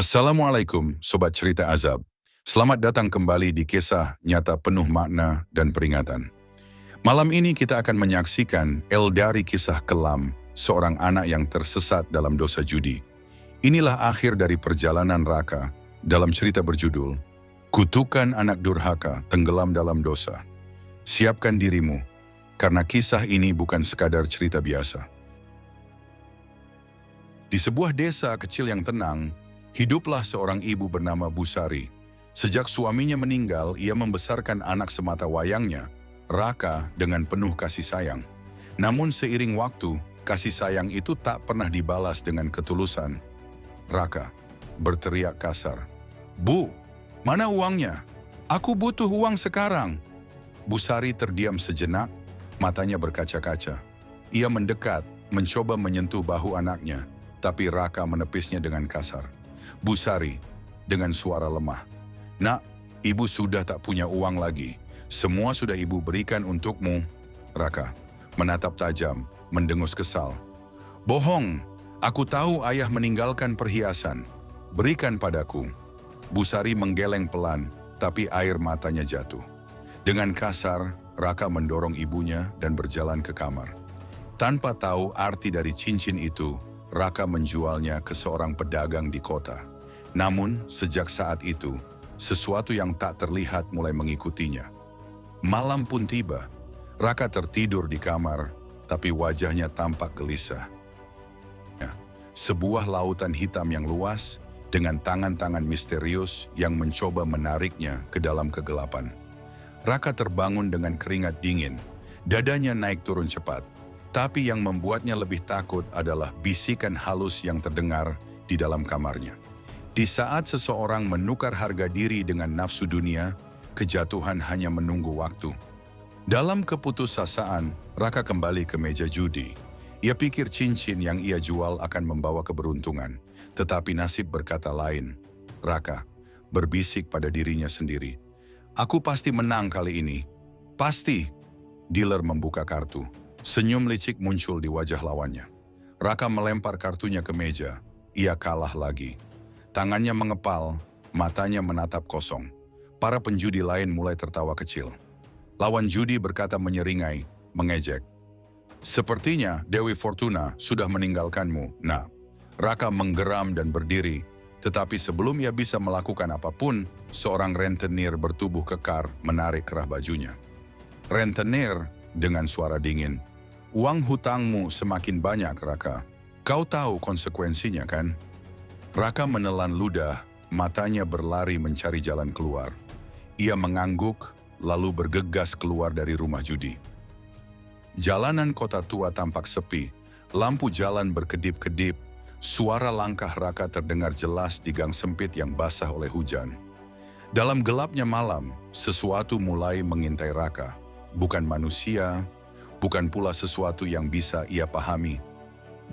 Assalamualaikum, Sobat Cerita Azab. Selamat datang kembali di kisah nyata penuh makna dan peringatan. Malam ini kita akan menyaksikan dari kisah kelam seorang anak yang tersesat dalam dosa judi. Inilah akhir dari perjalanan Raka dalam cerita berjudul Kutukan Anak Durhaka Tenggelam Dalam Dosa. Siapkan dirimu, karena kisah ini bukan sekadar cerita biasa. Di sebuah desa kecil yang tenang, hiduplah seorang ibu bernama Busari. Sejak suaminya meninggal, ia membesarkan anak semata wayangnya, Raka, dengan penuh kasih sayang. Namun seiring waktu, kasih sayang itu tak pernah dibalas dengan ketulusan. Raka berteriak kasar, "Bu, mana uangnya? Aku butuh uang sekarang." Busari terdiam sejenak, matanya berkaca-kaca. Ia mendekat, mencoba menyentuh bahu anaknya, tapi Raka menepisnya dengan kasar. Busari, dengan suara lemah, "Nak, ibu sudah tak punya uang lagi. Semua sudah ibu berikan untukmu." Raka menatap tajam, mendengus kesal. "Bohong, aku tahu ayah meninggalkan perhiasan. Berikan padaku." Busari menggeleng pelan, tapi air matanya jatuh. Dengan kasar, Raka mendorong ibunya dan berjalan ke kamar. Tanpa tahu arti dari cincin itu, Raka menjualnya ke seorang pedagang di kota. Namun, sejak saat itu, sesuatu yang tak terlihat mulai mengikutinya. Malam pun tiba. Raka tertidur di kamar, tapi wajahnya tampak gelisah. Sebuah lautan hitam yang luas, dengan tangan-tangan misterius yang mencoba menariknya ke dalam kegelapan. Raka terbangun dengan keringat dingin. Dadanya naik turun cepat. Tapi yang membuatnya lebih takut adalah bisikan halus yang terdengar di dalam kamarnya. Di saat seseorang menukar harga diri dengan nafsu dunia, kejatuhan hanya menunggu waktu. Dalam keputusasaan, Raka kembali ke meja judi. Ia pikir cincin yang ia jual akan membawa keberuntungan, tetapi nasib berkata lain. Raka berbisik pada dirinya sendiri, "Aku pasti menang kali ini. Pasti." Dealer membuka kartu. Senyum licik muncul di wajah lawannya. Raka melempar kartunya ke meja. Ia kalah lagi. Tangannya mengepal, matanya menatap kosong. Para penjudi lain mulai tertawa kecil. Lawan judi berkata menyeringai, mengejek, "Sepertinya Dewi Fortuna sudah meninggalkanmu, Nak." Raka menggeram dan berdiri, tetapi sebelum ia bisa melakukan apapun, seorang rentenir bertubuh kekar menarik kerah bajunya. Rentenir dengan suara dingin, "Uang hutangmu semakin banyak, Raka. Kau tahu konsekuensinya, kan?" Raka menelan ludah, matanya berlari mencari jalan keluar. Ia mengangguk, lalu bergegas keluar dari rumah judi. Jalanan kota tua tampak sepi, lampu jalan berkedip-kedip, suara langkah Raka terdengar jelas di gang sempit yang basah oleh hujan. Dalam gelapnya malam, sesuatu mulai mengintai Raka. Bukan manusia, bukan pula sesuatu yang bisa ia pahami.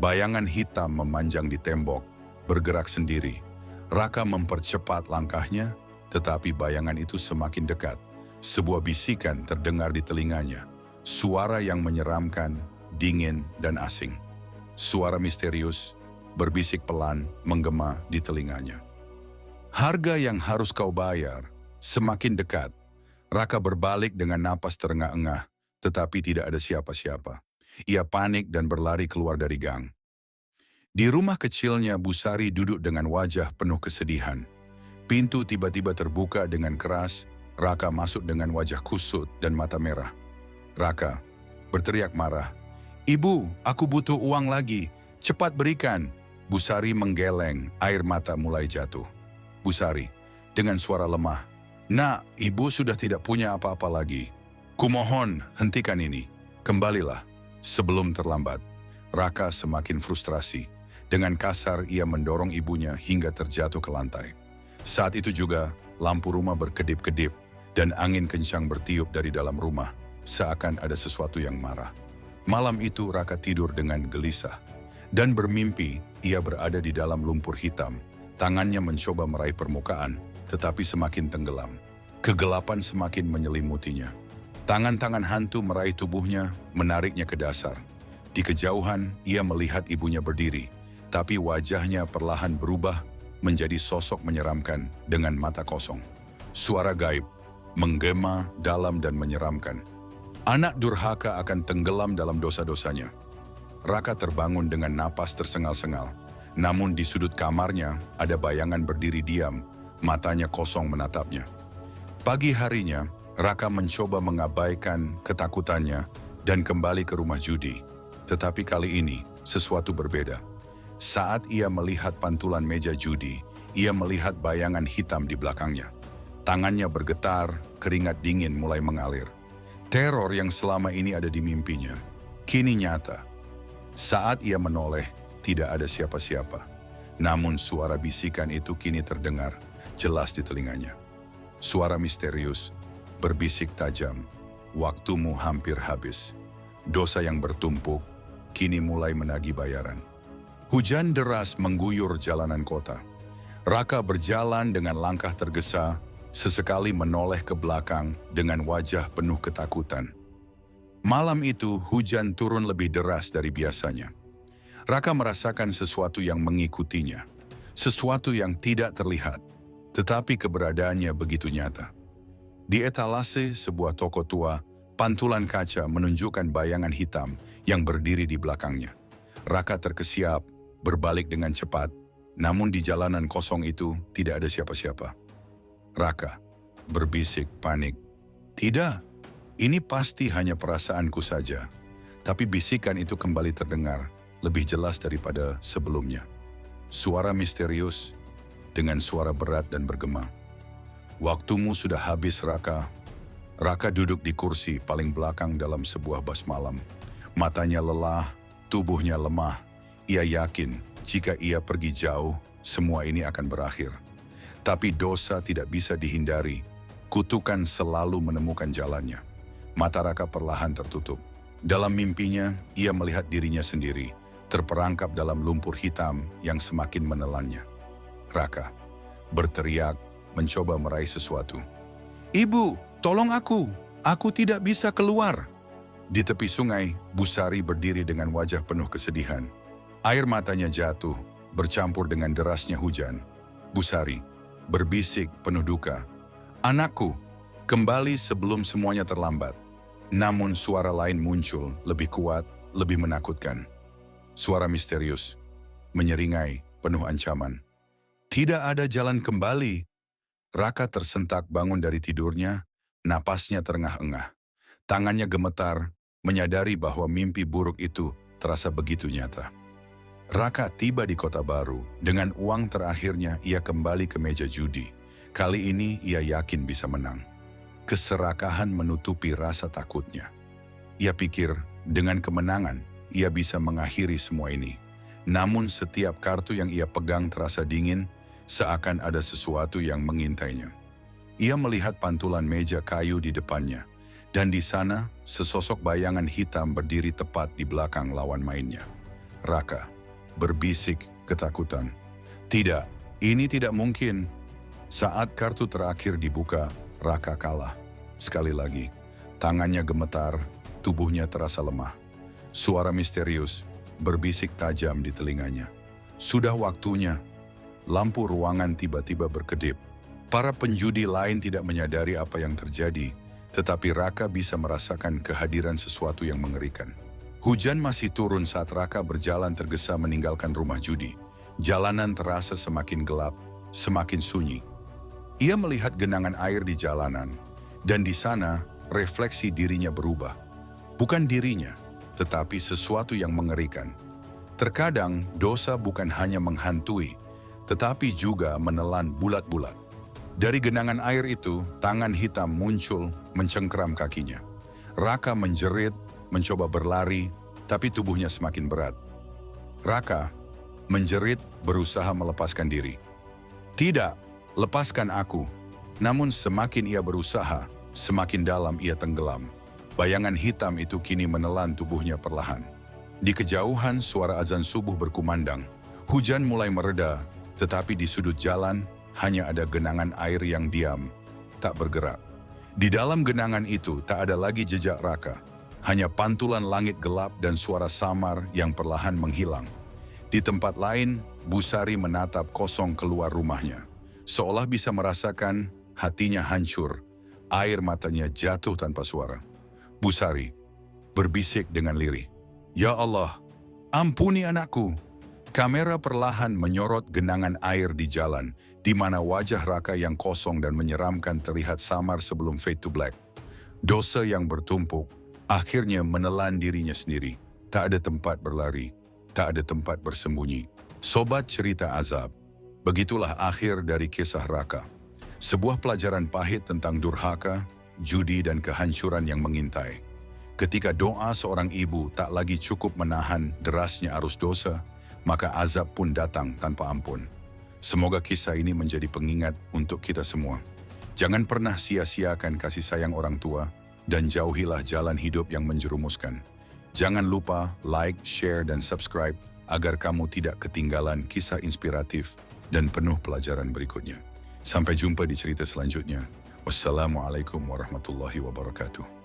Bayangan hitam memanjang di tembok, bergerak sendiri. Raka mempercepat langkahnya, tetapi bayangan itu semakin dekat. Sebuah bisikan terdengar di telinganya. Suara yang menyeramkan, dingin, dan asing. Suara misterius, berbisik pelan, menggema di telinganya. "Harga yang harus kau bayar semakin dekat." Raka berbalik dengan napas terengah-engah, tetapi tidak ada siapa-siapa. Ia panik dan berlari keluar dari gang. Di rumah kecilnya, Busari duduk dengan wajah penuh kesedihan. Pintu tiba-tiba terbuka dengan keras. Raka masuk dengan wajah kusut dan mata merah. Raka berteriak marah, "Ibu, aku butuh uang lagi. Cepat berikan." Busari menggeleng, air mata mulai jatuh. Busari dengan suara lemah, "Nak, ibu sudah tidak punya apa-apa lagi. Kumohon, hentikan ini. Kembalilah sebelum terlambat." Raka semakin frustrasi. Dengan kasar ia mendorong ibunya hingga terjatuh ke lantai. Saat itu juga lampu rumah berkedip-kedip dan angin kencang bertiup dari dalam rumah, seakan ada sesuatu yang marah. Malam itu Raka tidur dengan gelisah dan bermimpi ia berada di dalam lumpur hitam. Tangannya mencoba meraih permukaan, tetapi semakin tenggelam. Kegelapan semakin menyelimutinya. Tangan-tangan hantu meraih tubuhnya, menariknya ke dasar. Di kejauhan, ia melihat ibunya berdiri, tapi wajahnya perlahan berubah menjadi sosok menyeramkan dengan mata kosong. Suara gaib, menggema dalam dan menyeramkan. Anak durhaka akan tenggelam dalam dosa-dosanya. Raka terbangun dengan napas tersengal-sengal. Namun di sudut kamarnya ada bayangan berdiri diam, matanya kosong menatapnya. Pagi harinya, Raka mencoba mengabaikan ketakutannya dan kembali ke rumah judi. Tetapi kali ini, sesuatu berbeda. Saat ia melihat pantulan meja judi, ia melihat bayangan hitam di belakangnya. Tangannya bergetar, keringat dingin mulai mengalir. Teror yang selama ini ada di mimpinya, kini nyata. Saat ia menoleh, tidak ada siapa-siapa. Namun suara bisikan itu kini terdengar, jelas di telinganya. Suara misterius, berbisik tajam, waktumu hampir habis. Dosa yang bertumpuk, kini mulai menagih bayaran. Hujan deras mengguyur jalanan kota. Raka berjalan dengan langkah tergesa, sesekali menoleh ke belakang dengan wajah penuh ketakutan. Malam itu hujan turun lebih deras dari biasanya. Raka merasakan sesuatu yang mengikutinya, sesuatu yang tidak terlihat, tetapi keberadaannya begitu nyata. Di etalase sebuah toko tua, pantulan kaca menunjukkan bayangan hitam yang berdiri di belakangnya. Raka terkesiap, berbalik dengan cepat, namun di jalanan kosong itu tidak ada siapa-siapa. Raka berbisik panik. Tidak, ini pasti hanya perasaanku saja. Tapi bisikan itu kembali terdengar, lebih jelas daripada sebelumnya. Suara misterius dengan suara berat dan bergema. Waktumu sudah habis, Raka. Raka duduk di kursi paling belakang dalam sebuah bas malam. Matanya lelah, tubuhnya lemah. Ia yakin jika ia pergi jauh, semua ini akan berakhir. Tapi dosa tidak bisa dihindari. Kutukan selalu menemukan jalannya. Mata Raka perlahan tertutup. Dalam mimpinya, ia melihat dirinya sendiri, terperangkap dalam lumpur hitam yang semakin menelannya. Raka berteriak, mencoba meraih sesuatu. "Ibu, tolong aku! Aku tidak bisa keluar!" Di tepi sungai, Busari berdiri dengan wajah penuh kesedihan. Air matanya jatuh, bercampur dengan derasnya hujan. Busari berbisik penuh duka, "Anakku, kembali sebelum semuanya terlambat." Namun suara lain muncul, lebih kuat, lebih menakutkan. Suara misterius, menyeringai, penuh ancaman. Tidak ada jalan kembali. Raka tersentak bangun dari tidurnya, napasnya terengah-engah. Tangannya gemetar, menyadari bahwa mimpi buruk itu terasa begitu nyata. Raka tiba di kota baru. Dengan uang terakhirnya, ia kembali ke meja judi. Kali ini ia yakin bisa menang. Keserakahan menutupi rasa takutnya. Ia pikir dengan kemenangan, ia bisa mengakhiri semua ini. Namun setiap kartu yang ia pegang terasa dingin, seakan ada sesuatu yang mengintainya. Ia melihat pantulan meja kayu di depannya, dan di sana sesosok bayangan hitam berdiri tepat di belakang lawan mainnya. Raka berbisik ketakutan. Tidak, ini tidak mungkin. Saat kartu terakhir dibuka, Raka kalah. Sekali lagi, tangannya gemetar, tubuhnya terasa lemah. Suara misterius berbisik tajam di telinganya. Sudah waktunya. Lampu ruangan tiba-tiba berkedip. Para penjudi lain tidak menyadari apa yang terjadi, tetapi Raka bisa merasakan kehadiran sesuatu yang mengerikan. Hujan masih turun saat Raka berjalan tergesa meninggalkan rumah judi. Jalanan terasa semakin gelap, semakin sunyi. Ia melihat genangan air di jalanan, dan di sana refleksi dirinya berubah. Bukan dirinya, tetapi sesuatu yang mengerikan. Terkadang dosa bukan hanya menghantui, tetapi juga menelan bulat-bulat. Dari genangan air itu, tangan hitam muncul mencengkeram kakinya. Raka menjerit, mencoba berlari, tapi tubuhnya semakin berat. Raka menjerit, berusaha melepaskan diri. "Tidak! Lepaskan aku." Namun semakin ia berusaha, semakin dalam ia tenggelam. Bayangan hitam itu kini menelan tubuhnya perlahan. Di kejauhan suara azan subuh berkumandang. Hujan mulai mereda, tetapi di sudut jalan hanya ada genangan air yang diam, tak bergerak. Di dalam genangan itu tak ada lagi jejak Raka. Hanya pantulan langit gelap dan suara samar yang perlahan menghilang. Di tempat lain, Busari menatap kosong keluar rumahnya. Seolah bisa merasakan hatinya hancur. Air matanya jatuh tanpa suara. Busari berbisik dengan lirih. Ya Allah, ampuni anakku. Kamera perlahan menyorot genangan air di jalan, di mana wajah Raka yang kosong dan menyeramkan terlihat samar sebelum fade to black. Dosa yang bertumpuk akhirnya menelan dirinya sendiri. Tak ada tempat berlari, tak ada tempat bersembunyi. Sobat cerita azab, begitulah akhir dari kisah Raka. Sebuah pelajaran pahit tentang durhaka, judi dan kehancuran yang mengintai. Ketika doa seorang ibu tak lagi cukup menahan derasnya arus dosa, maka azab pun datang tanpa ampun. Semoga kisah ini menjadi pengingat untuk kita semua. Jangan pernah sia-siakan kasih sayang orang tua dan jauhilah jalan hidup yang menjerumuskan. Jangan lupa like, share, dan subscribe agar kamu tidak ketinggalan kisah inspiratif dan penuh pelajaran berikutnya. Sampai jumpa di cerita selanjutnya. Wassalamualaikum warahmatullahi wabarakatuh.